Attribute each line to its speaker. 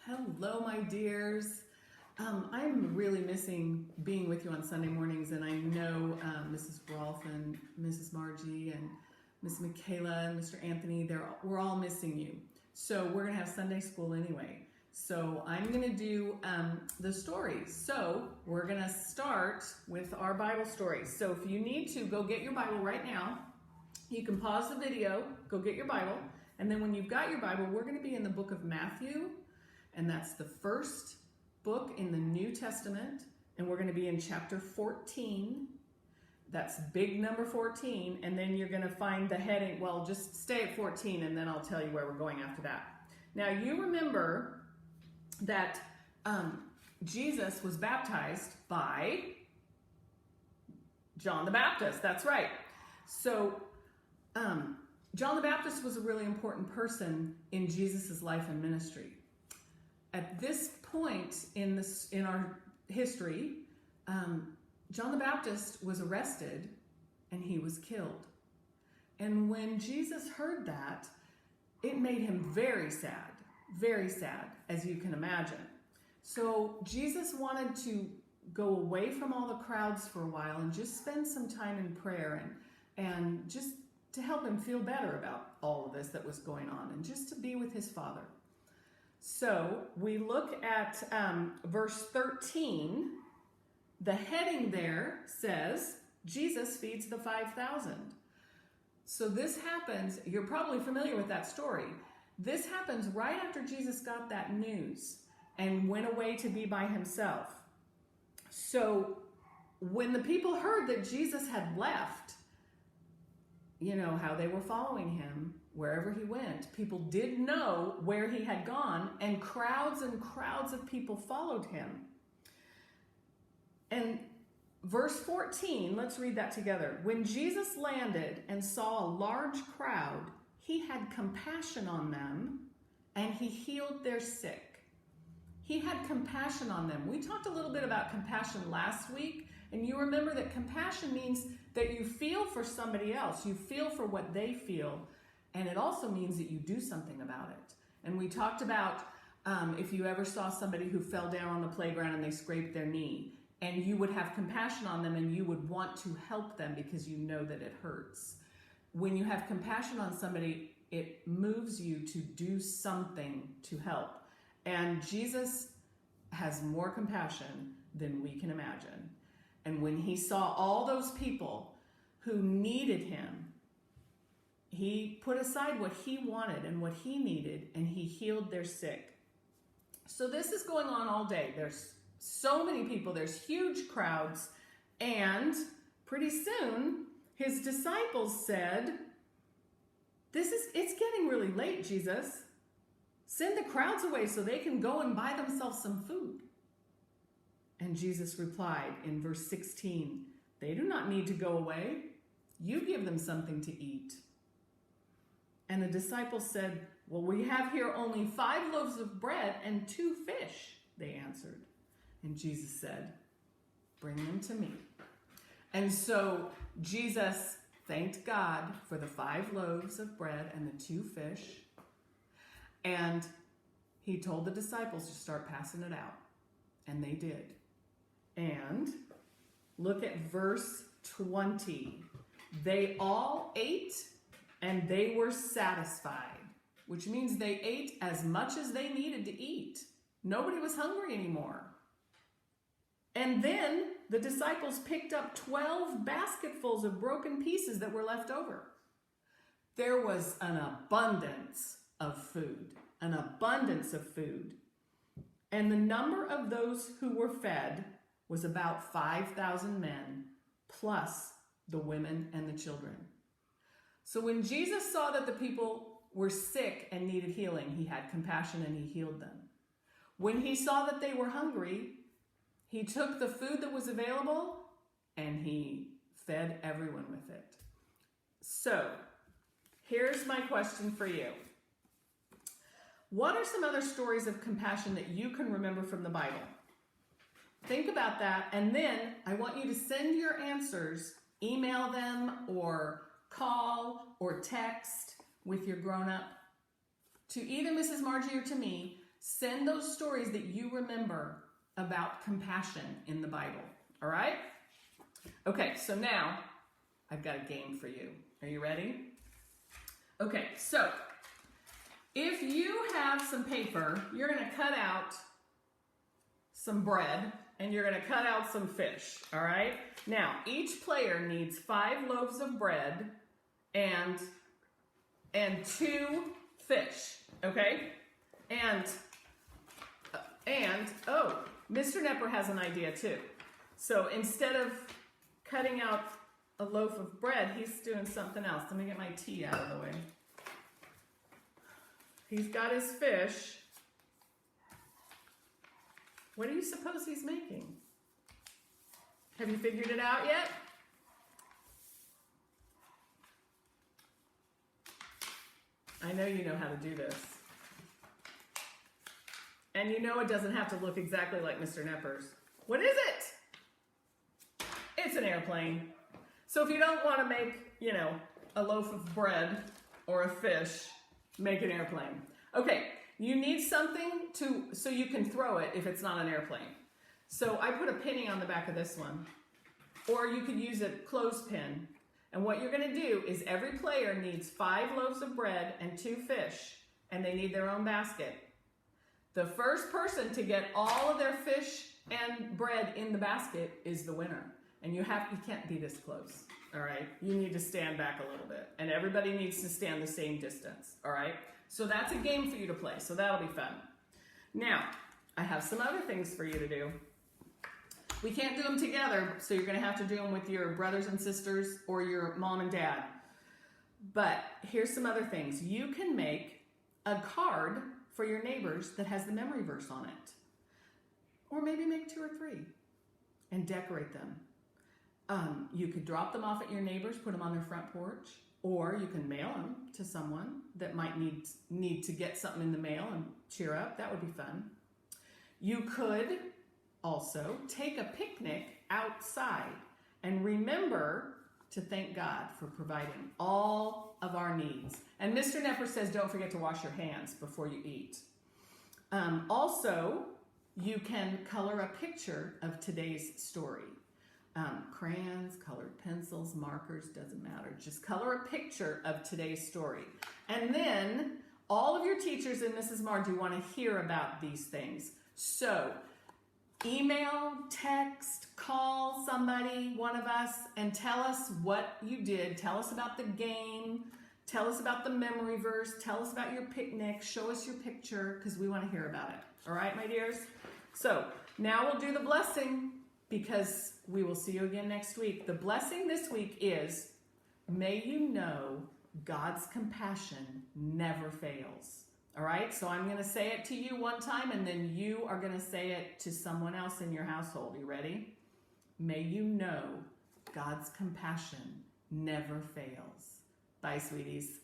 Speaker 1: Hello, my dears. I'm really missing being with you on Sunday mornings, and I know Mrs. Rolfe and Mrs. Margie and Miss Michaela and Mr. Anthony, we're all missing you. So we're going to have Sunday school anyway. So I'm going to do the stories. So we're going to start with our Bible stories. So if you need to, go get your Bible right now. You can pause the video, go get your Bible, and then when you've got your Bible, we're going to be in the book of Matthew, and that's the first book in the New Testament, and we're going to be in chapter 14. That's big number 14, and then you're going to find the heading. Well, just stay at 14, and then I'll tell you where we're going after that. Now, you remember that Jesus was baptized by John the Baptist. That's right. So John the Baptist was a really important person in Jesus's life and ministry. At this point in our history, John the Baptist was arrested and he was killed. And when Jesus heard that, it made him very sad, as you can imagine. So Jesus wanted to go away from all the crowds for a while and just spend some time in prayer and just to help him feel better about all of this that was going on and just to be with his Father. So we look at verse 13. The heading there says, Jesus feeds the 5,000. So this happens, you're probably familiar with that story. This happens right after Jesus got that news and went away to be by himself. So when the people heard that Jesus had left, you know how they were following him wherever he went. People did know where he had gone, and crowds of people followed him. And verse 14, let's read that together. When Jesus landed and saw a large crowd, he had compassion on them, and he healed their sick. He had compassion on them. We talked a little bit about compassion last week, and you remember that compassion means that you feel for somebody else. You feel for what they feel, and it also means that you do something about it. And we talked about if you ever saw somebody who fell down on the playground and they scraped their knee, and you would have compassion on them and you would want to help them because you know that it hurts. When you have compassion on somebody, it moves you to do something to help. And Jesus has more compassion than we can imagine. And when he saw all those people who needed him, he put aside what he wanted and what he needed, and he healed their sick. So this is going on all day. There's so many people. There's huge crowds. And pretty soon, his disciples said, it's getting really late, Jesus. Send the crowds away so they can go and buy themselves some food. And Jesus replied in verse 16, they do not need to go away. You give them something to eat. And the disciples said, well, we have here only 5 loaves of bread and 2 fish, they answered. And Jesus said, bring them to me. And so Jesus thanked God for the 5 loaves of bread and the 2 fish. And he told the disciples to start passing it out. And they did. And look at verse 20. They all ate and they were satisfied, which means they ate as much as they needed to eat. Nobody was hungry anymore. And then the disciples picked up 12 basketfuls of broken pieces that were left over. There was an abundance of food, And the number of those who were fed was about 5,000 men, plus the women and the children. So when Jesus saw that the people were sick and needed healing, he had compassion and he healed them. When he saw that they were hungry, he took the food that was available and he fed everyone with it. So here's my question for you. What are some other stories of compassion that you can remember from the Bible? Think about that, and then I want you to send your answers, email them or call or text with your grown-up to either Mrs. Margie or to me, Send those stories that you remember about compassion in the Bible. All right? Okay, so now I've got a game for you. Are you ready? Okay, so if you have some paper, you're going to cut out some bread and you're going to cut out some fish. All right? Now, each player needs 5 loaves of bread and 2 fish. Okay? And oh, Mr. Knepper has an idea too. So instead of cutting out a loaf of bread, he's doing something else. Let me get my tea out of the way. He's got his fish. What do you suppose he's making? Have you figured it out yet? I know you know how to do this. And you know it doesn't have to look exactly like Mr. Knepper's. What is it? It's an airplane. So if you don't want to make, a loaf of bread or a fish, make an airplane. Okay, you need something so you can throw it if it's not an airplane. So I put a penny on the back of this one. Or you could use a clothespin. And what you're going to do is every player needs 5 loaves of bread and 2 fish. And they need their own basket. The first person to get all of their fish and bread in the basket is the winner. And you can't be this close, all right? You need to stand back a little bit. And everybody needs to stand the same distance, all right? So that's a game for you to play, so that'll be fun. Now, I have some other things for you to do. We can't do them together, so you're gonna have to do them with your brothers and sisters or your mom and dad. But here's some other things. You can make a card for your neighbors that has the memory verse on it. Or maybe make 2 or 3 and decorate them. You could drop them off at your neighbors, put them on their front porch, or you can mail them to someone that might need to get something in the mail and cheer up. That would be fun. You could also take a picnic outside and remember to thank God for providing all of our needs. And Mr. Knepper says don't forget to wash your hands before you eat. Also, you can color a picture of today's story. Crayons, colored pencils, markers, doesn't matter. Just color a picture of today's story. And then all of your teachers and Mrs. Margie want to hear about these things. So email, text, call somebody, one of us, and tell us what you did. Tell us about the game. Tell us about the memory verse. Tell us about your picnic. Show us your picture because we want to hear about it. All right, my dears? So now we'll do the blessing because we will see you again next week. The blessing this week is, may you know God's compassion never fails. All right, so I'm going to say it to you one time, and then you are going to say it to someone else in your household. You ready? May you know God's compassion never fails. Bye, sweeties.